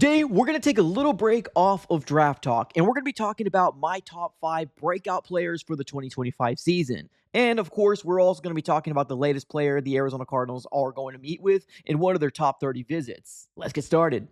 Today, we're going to take a little break off of draft talk, and we're going to be talking about my top 5 breakout players for the 2025 season. And of course, we're also going to be talking about the latest player the Arizona Cardinals are going to meet with in one of their top 30 visits. Let's get started.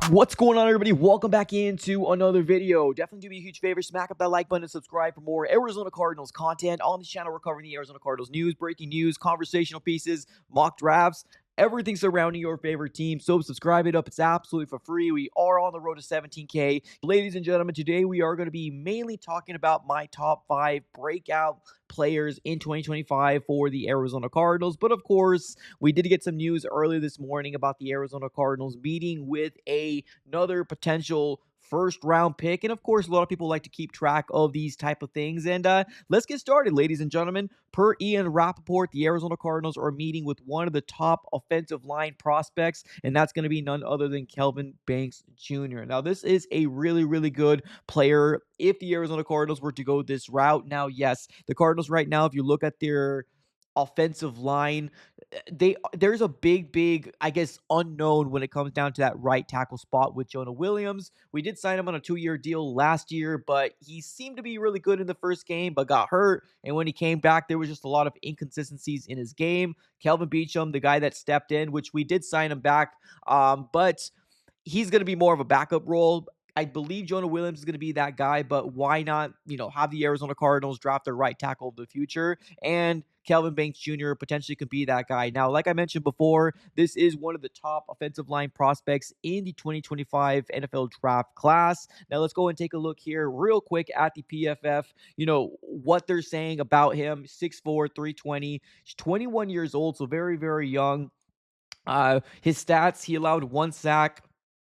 What's going on, everybody? Welcome back into another video. Definitely do me a huge favor, smack up that like button and subscribe for more Arizona Cardinals content. On this channel, we're covering the Arizona Cardinals news, breaking news, conversational pieces, mock drafts, everything surrounding your favorite team. So subscribe it up. It's absolutely for free. We are on the road to 17K. Ladies and gentlemen, today we are going to be mainly talking about my top 5 breakout players in 2025 for the Arizona Cardinals. But of course, we did get some news earlier this morning about the Arizona Cardinals meeting with another potential first round pick. And of course, a lot of people like to keep track of these type of things. And let's get started, ladies and gentlemen. Per Ian Rappaport, the Arizona Cardinals are meeting with one of the top offensive line prospects, and that's going to be none other than Kelvin Banks Jr. Now, this is a really, really good player if the Arizona Cardinals were to go this route. Now, yes, the Cardinals right now, if you look at their offensive line, there's a big, I guess, unknown when it comes down to that right tackle spot with Jonah Williams. We did sign him on a 2-year deal last year, but he seemed to be really good in the first game, but got hurt. And when he came back, there was just a lot of inconsistencies in his game. Kelvin Beachum, the guy that stepped in, which we did sign him back, but he's going to be more of a backup role. I believe Jonah Williams is going to be that guy, but why not, have the Arizona Cardinals draft their right tackle of the future? And Kelvin Banks Jr. potentially could be that guy. Now, like I mentioned before, this is one of the top offensive line prospects in the 2025 NFL draft class. Now, let's go and take a look here real quick at the PFF, what they're saying about him. 6'4", 320. He's 21 years old, so very, very young. His stats, he allowed 1 sack,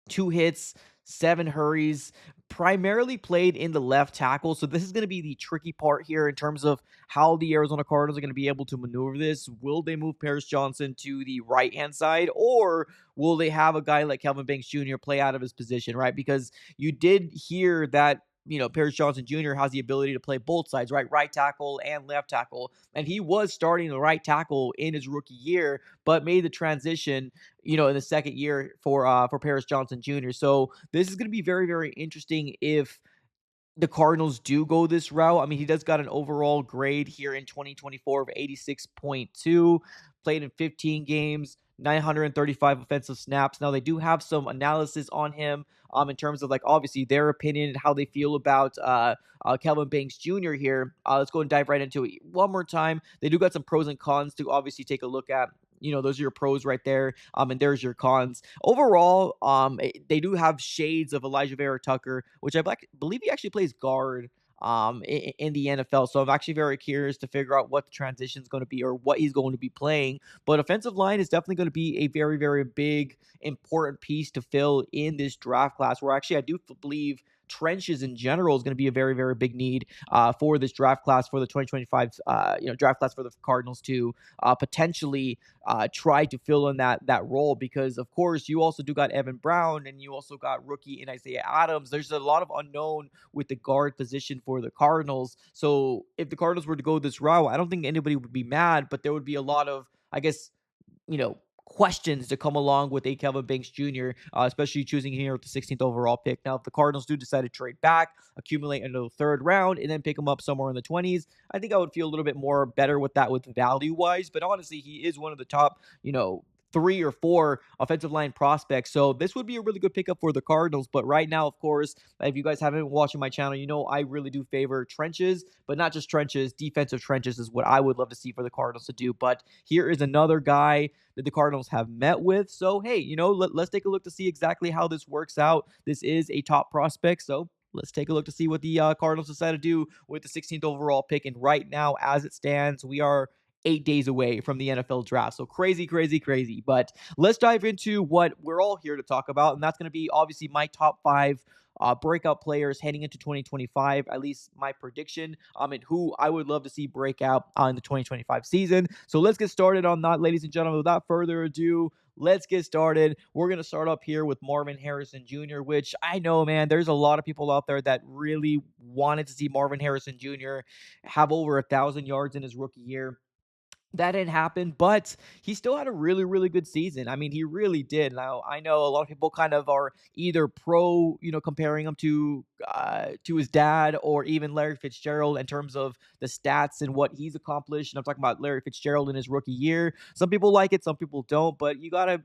2 hits, 7 hurries, primarily played in the left tackle. So this is going to be the tricky part here in terms of how the Arizona Cardinals are going to be able to maneuver this. Will they move Paris Johnson to the right-hand side, or will they have a guy like Kelvin Banks Jr. play out of his position, right? Because you did hear that Paris Johnson Jr. has the ability to play both sides, right? Right tackle and left tackle. And he was starting the right tackle in his rookie year, but made the transition, in the second year for Paris Johnson Jr. So this is going to be very, very interesting if the Cardinals do go this route. I mean, he does got an overall grade here in 2024 of 86.2, played in 15 games, 935 offensive snaps. Now, they do have some analysis on him in terms of, obviously their opinion and how they feel about Kelvin Banks Jr. here. Let's go and dive right into it one more time. They do got some pros and cons to obviously take a look at. Those are your pros right there. And there's your cons. Overall, they do have shades of Elijah Vera Tucker, which I believe he actually plays guard in the NFL. So I'm actually very curious to figure out what the transition is going to be or what he's going to be playing. But offensive line is definitely going to be a very, very big, important piece to fill in this draft class, where actually I do believe trenches in general is going to be a very, very big need for this draft class for the 2025 draft class for the Cardinals to potentially try to fill in that role, because of course you also do got Evan Brown and you also got rookie in Isaiah Adams. There's a lot of unknown with the guard position for the Cardinals. So if the Cardinals were to go this route, I don't think anybody would be mad, but there would be a lot of, I guess, questions to come along with a Kelvin Banks Jr., especially choosing here with the 16th overall pick. Now, if the Cardinals do decide to trade back, accumulate into the 3rd round, and then pick him up somewhere in the 20s, I think I would feel a little bit more better with that with value-wise. But honestly, he is one of the top, 3 or 4 offensive line prospects. So this would be a really good pickup for the Cardinals. But right now, of course, if you guys haven't been watching my channel, I really do favor trenches, but not just trenches. Defensive trenches is what I would love to see for the Cardinals to do. But here is another guy that the Cardinals have met with. So, hey, let's take a look to see exactly how this works out. This is a top prospect, so let's take a look to see what the Cardinals decide to do with the 16th overall pick. And right now, as it stands, we are 8 days away from the NFL draft. So crazy, crazy, crazy. But let's dive into what we're all here to talk about, and that's going to be obviously my top 5 breakout players heading into 2025, at least my prediction, and who I would love to see break out in the 2025 season. So let's get started on that, ladies and gentlemen. Without further ado, let's get started. We're going to start up here with Marvin Harrison Jr., which I know, man, there's a lot of people out there that really wanted to see Marvin Harrison Jr. have over 1,000 yards in his rookie year. That didn't happen, but he still had a really, really good season. I mean, he really did. Now, I know a lot of people kind of are either comparing him to his dad or even Larry Fitzgerald in terms of the stats and what he's accomplished. And I'm talking about Larry Fitzgerald in his rookie year. Some people like it, some people don't, but you gotta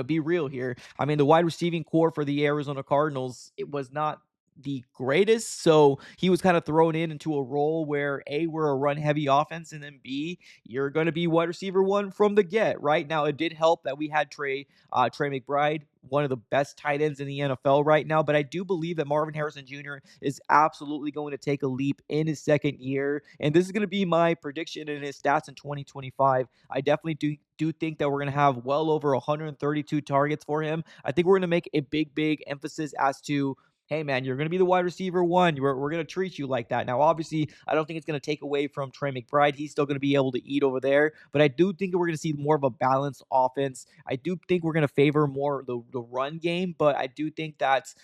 be real here. I mean, the wide receiving core for the Arizona Cardinals, it was not the greatest. So he was kind of thrown into a role where A, we're a run heavy offense, and then B, you're going to be wide receiver one from the get. Right now, it did help that we had Trey McBride, one of the best tight ends in the NFL right now. But I do believe that Marvin Harrison Jr. is absolutely going to take a leap in his second year, and this is going to be my prediction in his stats in 2025. I definitely do think that we're going to have well over 132 targets for him. I think we're going to make a big emphasis as to, hey, man, you're going to be the wide receiver one. We're going to treat you like that. Now, obviously, I don't think it's going to take away from Trey McBride. He's still going to be able to eat over there. But I do think we're going to see more of a balanced offense. I do think we're going to favor more the run game. But I do think that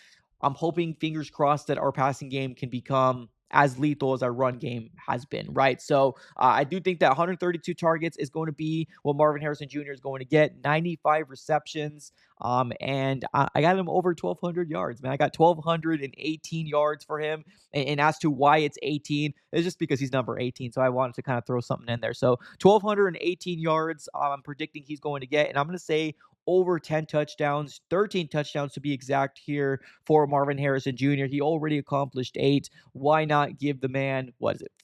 I'm hoping, fingers crossed, that our passing game can become as lethal as our run game has been, right? So I do think that 132 targets is going to be what Marvin Harrison Jr. is going to get, 95 receptions, and I got him over 1,200 yards, man. I got 1,218 yards for him, and as to why it's 18, it's just because he's number 18, so I wanted to kind of throw something in there. So 1,218 yards, I'm predicting he's going to get, and I'm going to say over 10 touchdowns, 13 touchdowns to be exact here for Marvin Harrison Jr. He already accomplished 8. Why not give the man,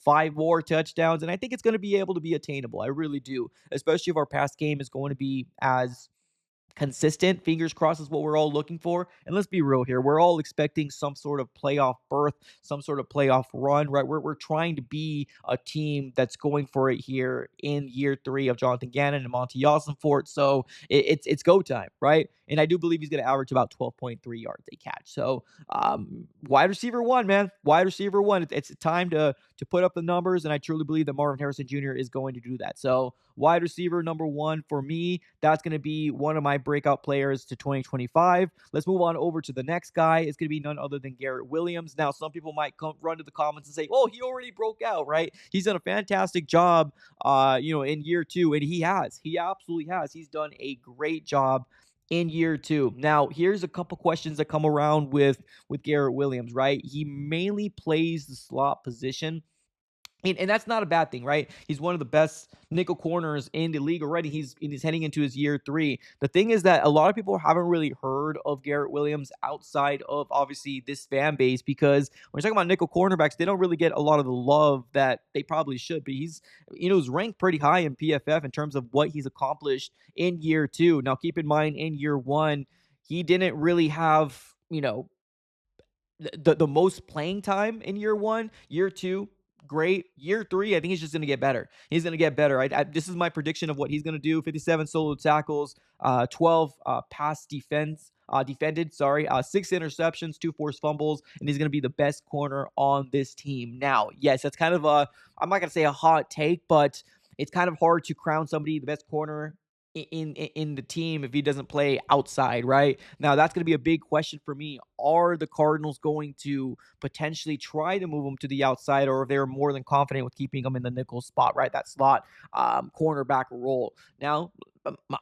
5 more touchdowns? And I think it's going to be able to be attainable. I really do, especially if our pass game is going to be as consistent. Fingers crossed is what we're all looking for. And let's be real here. We're all expecting some sort of playoff berth, some sort of playoff run, right? We're trying to be a team that's going for it here in year 3 of Jonathan Gannon and Monty Ossenfort. So it's go time, right? And I do believe he's going to average about 12.3 yards a catch. So wide receiver one, man. Wide receiver one. It's time to put up the numbers, and I truly believe that Marvin Harrison Jr. is going to do that. So wide receiver number 1 for me, that's going to be one of my breakout players to 2025. Let's move on over to the next guy. It's going to be none other than Garrett Williams. Now, some people might run to the comments and say, oh, he already broke out, right? He's done a fantastic job, in year 2, and he has. He absolutely has. He's done a great job in year 2. Now, here's a couple questions that come around with Garrett Williams, right? He mainly plays the slot position. And that's not a bad thing, right? He's one of the best nickel corners in the league already. He's heading into his year 3. The thing is that a lot of people haven't really heard of Garrett Williams outside of, obviously, this fan base, because when you're talking about nickel cornerbacks, they don't really get a lot of the love that they probably should. But he's ranked pretty high in PFF in terms of what he's accomplished in year 2. Now, keep in mind, in year 1, he didn't really have, the most playing time in year 1. Year 2, great. Year 3, I think he's just going to get better. He's going to get better. This is my prediction of what he's going to do. 57 solo tackles, 12 pass defended, 6 interceptions, 2 forced fumbles, and he's going to be the best corner on this team. Now, yes, that's kind of I'm not going to say a hot take, but it's kind of hard to crown somebody the best corner in the team if he doesn't play outside, right? Now, that's going to be a big question for me. Are the Cardinals going to potentially try to move him to the outside, or if they're more than confident with keeping him in the nickel spot, right? That slot cornerback role. Now,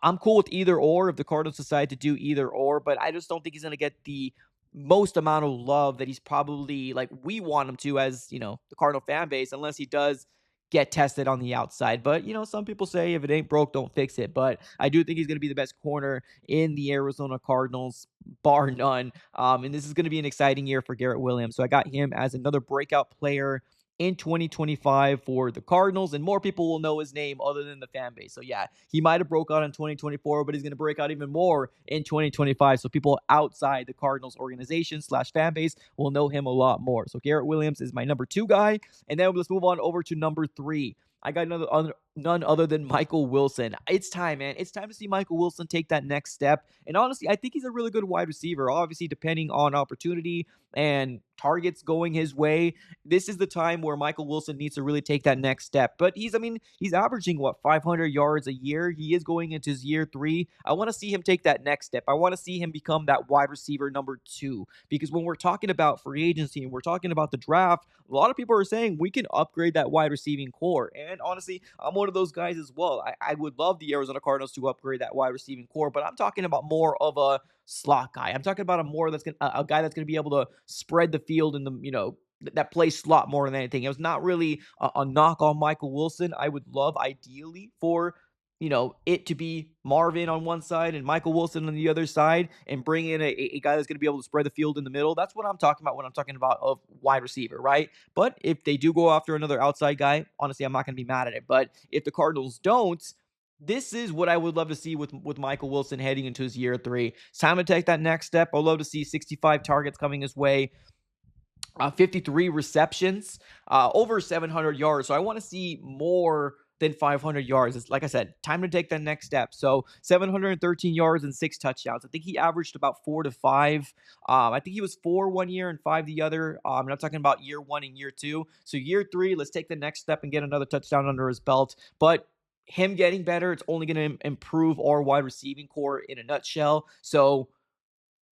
I'm cool with either or if the Cardinals decide to do either or, but I just don't think he's going to get the most amount of love that he's probably, like, we want him to as, the Cardinal fan base, unless he does get tested on the outside. But, some people say if it ain't broke, don't fix it. But I do think he's going to be the best corner in the Arizona Cardinals, bar none. And this is going to be an exciting year for Garrett Williams. So I got him as another breakout player in 2025 for the Cardinals, and more people will know his name other than the fan base. So yeah, he might have broke out in 2024, but he's going to break out even more in 2025. So people outside the Cardinals organization / fan base will know him a lot more. So Garrett Williams is my number 2 guy, and then let's move on over to number 3. I got none other than Michael Wilson. It's time, man. It's time to see Michael Wilson take that next step. And honestly, I think he's a really good wide receiver. Obviously, depending on opportunity and targets going his way, this is the time where Michael Wilson needs to really take that next step. But he's averaging what, 500 yards a year. He is going into his year 3. I want to see him take that next step. I want to see him become that wide receiver number 2, because when we're talking about free agency and we're talking about the draft, a lot of people are saying we can upgrade that wide receiving core. And honestly, I'm one of those guys as well. I would love the Arizona Cardinals to upgrade that wide receiving core, but I'm talking about more of a slot guy. I'm talking about a guy that's going to be able to spread the field in the, that plays slot more than anything. It was not really a knock on Michael Wilson. I would love ideally for it to be Marvin on one side and Michael Wilson on the other side, and bring in a guy that's going to be able to spread the field in the middle. That's what I'm talking about when I'm talking about a wide receiver, right? But if they do go after another outside guy, honestly, I'm not going to be mad at it. But if the Cardinals don't, this is what I would love to see with Michael Wilson heading into his year 3. It's time to take that next step. I'd love to see 65 targets coming his way. 53 receptions, over 700 yards. So I want to see more than 500 yards. It's, like I said, time to take that next step. So 713 yards and 6 touchdowns. I think he averaged about 4 to 5. I think he was 4 one year and 5 the other. I'm not talking about year 1 and year 2. So year 3, let's take the next step and get another touchdown under his belt. But him getting better, it's only going to improve our wide receiving core in a nutshell. So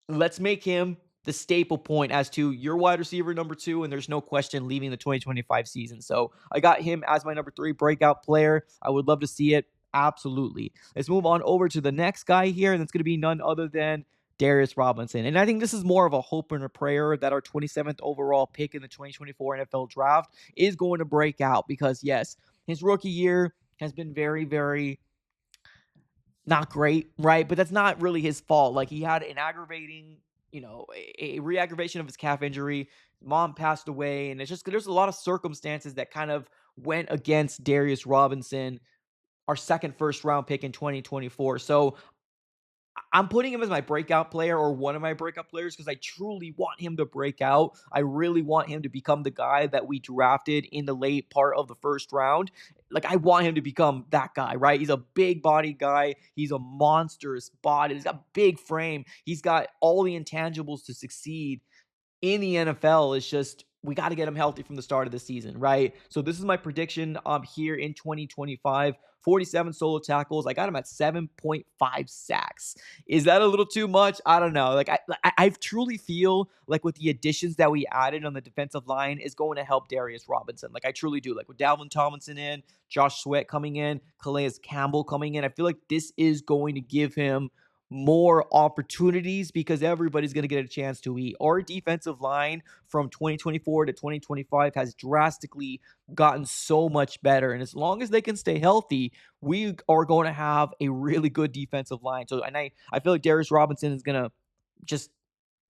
let's make him the staple point as to your wide receiver number 2, and there's no question leaving the 2025 season. So I got him as my number 3 breakout player. I would love to see it. Absolutely. Let's move on over to the next guy here, and it's going to be none other than Darius Robinson. And I think this is more of a hope and a prayer that our 27th overall pick in the 2024 NFL draft is going to break out, because yes, his rookie year has been very, very not great, right? But that's not really his fault. Like, he had an aggravating, a re-aggravation of his calf injury. Mom passed away, and it's just, there's a lot of circumstances that kind of went against Darius Robinson, our second first round pick in 2024. So I'm putting him as my breakout player, or one of my breakout players, because I truly want him to break out. I really want him to become the guy that we drafted in the late part of the first round. Like, I want him to become that guy, right? He's a big body guy. He's a monstrous body. He's got a big frame. He's got all the intangibles to succeed in the NFL. Is just, we got to get him healthy from the start of the season, right? So this is my prediction here in 2025. 47 solo tackles. I got him at 7.5 sacks. Is that a little too much? I don't know. Like, I truly feel like with the additions that we added on the defensive line is going to help Darius Robinson. Like, I truly do. Like, with Dalvin Tomlinson in, Josh Sweat coming in, Calais Campbell coming in, I feel like this is going to give him more opportunities, because everybody's going to get a chance to eat. Our defensive line from 2024 to 2025 has drastically gotten so much better. And as long as they can stay healthy, we are going to have a really good defensive line. So, and I feel like Darius Robinson is going to just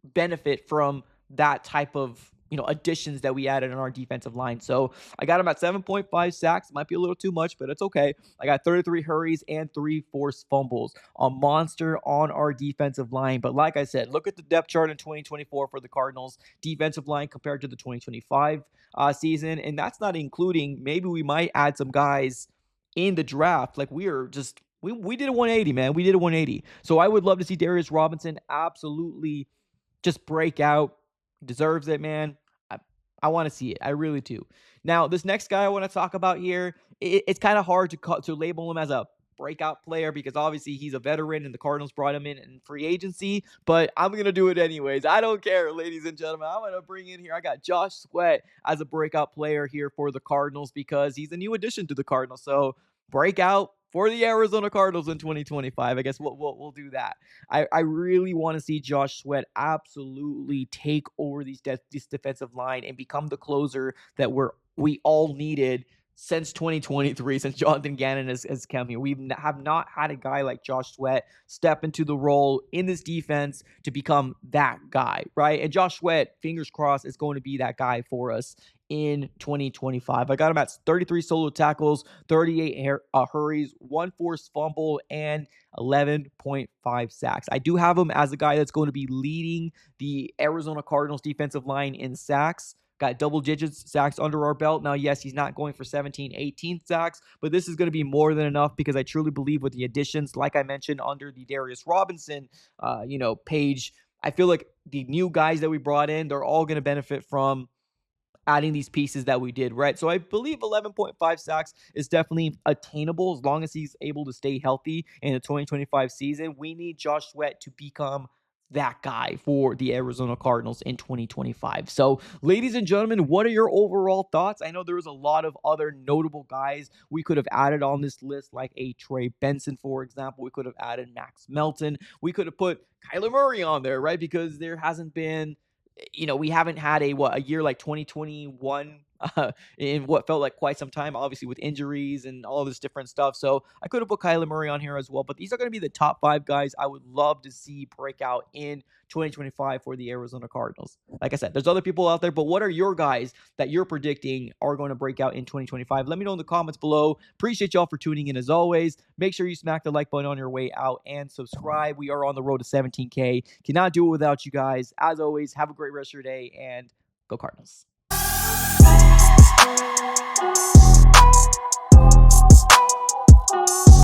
benefit from that type of additions that we added on our defensive line. So I got him at 7.5 sacks. Might be a little too much, but it's okay. I got 33 hurries and 3 forced fumbles. A monster on our defensive line. But like I said, look at the depth chart in 2024 for the Cardinals defensive line compared to the 2025 season. And that's not including, maybe we might add some guys in the draft. Like, we are just, we did a 180, man. We did a 180. So I would love to see Darius Robinson absolutely just break out. Deserves it, man. I want to see it. I really do. Now, this next guy I want to talk about here, it's kind of hard to label him as a breakout player, because obviously he's a veteran and the Cardinals brought him in free agency, but I'm going to do it anyways. I don't care, ladies and gentlemen. I'm going to bring in here, I got Josh Sweat as a breakout player here for the Cardinals, because he's a new addition to the Cardinals. So breakout for the Arizona Cardinals in 2025. I guess we'll do that. I really want to see Josh Sweat absolutely take over this defensive line and become the closer that we all needed since 2023, since Jonathan Gannon has come here. We have not had a guy like Josh Sweat step into the role in this defense to become that guy, right? And Josh Sweat, fingers crossed, is going to be that guy for us in 2025. I got him at 33 solo tackles, 38 hurries, 1 forced fumble, and 11.5 sacks. I do have him as a guy that's going to be leading the Arizona Cardinals defensive line in sacks. got double digits sacks under our belt. Now, yes, he's not going for 17, 18 sacks, but this is going to be more than enough because I truly believe with the additions, like I mentioned, under the Darius Robinson, page, I feel like the new guys that we brought in, they're all going to benefit from adding these pieces that we did, right? So I believe 11.5 sacks is definitely attainable as long as he's able to stay healthy in the 2025 season. We need Josh Sweat to become that guy for the Arizona Cardinals in 2025. So, ladies and gentlemen, what are your overall thoughts? I know there was a lot of other notable guys we could have added on this list, like a Trey Benson, for example. We could have added Max Melton. We could have put Kyler Murray on there, right? Because there hasn't been, we haven't had a year like 2021 in what felt like quite some time, obviously with injuries and all this different stuff. So I could have put Kyler Murray on here as well, but these are going to be the top 5 guys I would love to see break out in 2025 for the Arizona Cardinals. Like I said, there's other people out there, but what are your guys that you're predicting are going to break out in 2025? Let me know in the comments below. Appreciate y'all for tuning in as always. Make sure you smack the like button on your way out and subscribe. We are on the road to 17K. Cannot do it without you guys. As always, have a great rest of your day and go Cardinals.